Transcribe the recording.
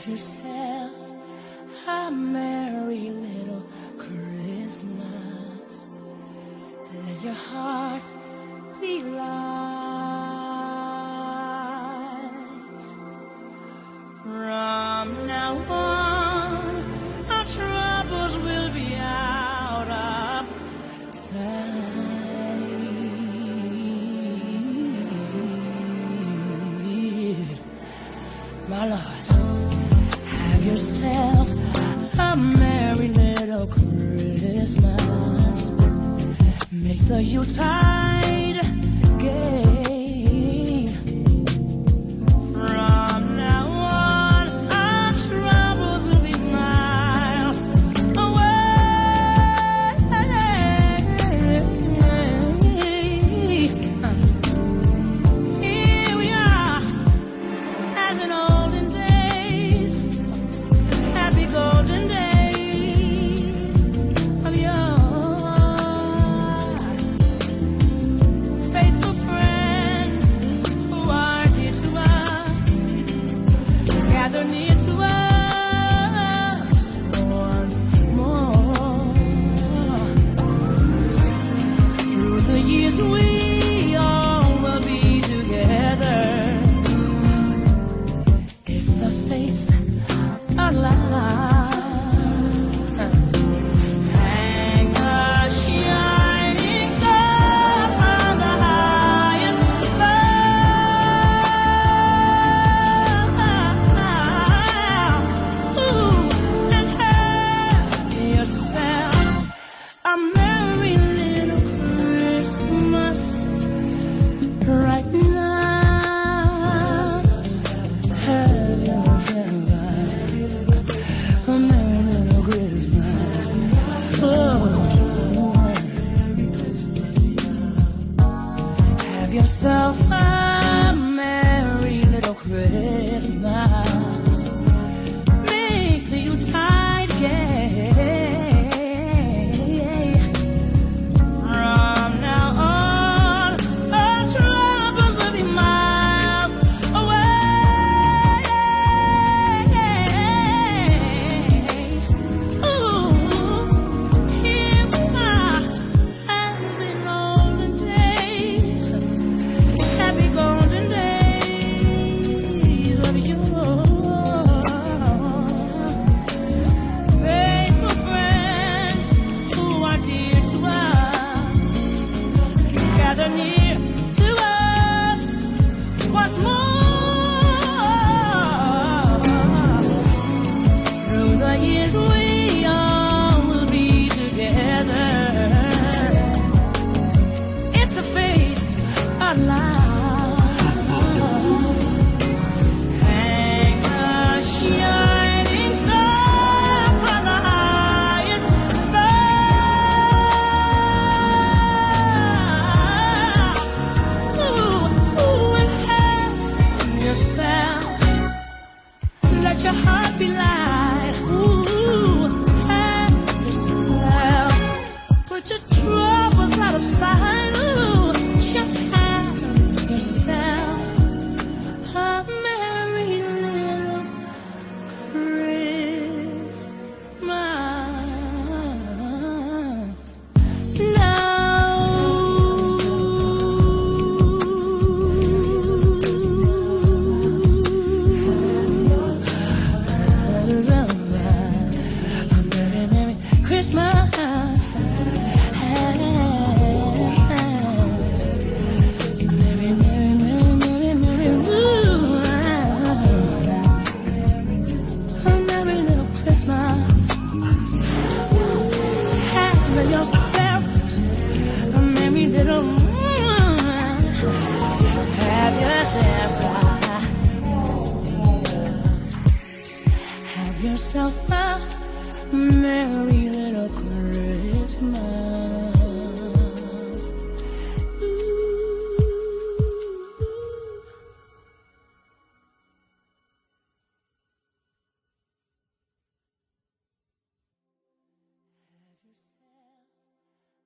yourself a merry little Christmas. Let your heart be light. From now on, our troubles will be out of sight. My Lord, have yourself a merry little Christmas. Make the Yuletide gay. From now on, our troubles will be miles away. Here we are, as in olden days, happy golden days of yore. Faithful friends who are dear to us, gather near to us once more. Through the years we all will be together, if the fates allow. Hang a shining star from the highest bough. Ooh, and have yourself a merry little Christmas right now. Have yourself a merry little Christmas. Oh, have yourself a merry little Christmas. Make the Yuletide gay. From now on, our troubles will be miles away. Ooh, here we are, as in olden days, happy golden days of yore. Faithful friends who are dear to us, gather near to us once more. Through the years we all will be together, if the fates allow. Hang a shining star from the highest bough. Ooh, and have yourself, let your heart be light. Ooh, have yourself, put your troubles out of sight. Ooh, just have yourself a merry little Christmas. Christmas. Merry, merry, merry, merry, merry, ooh. A merry little Christmas. Have yourself a merry little have yourself a merry little Christmas.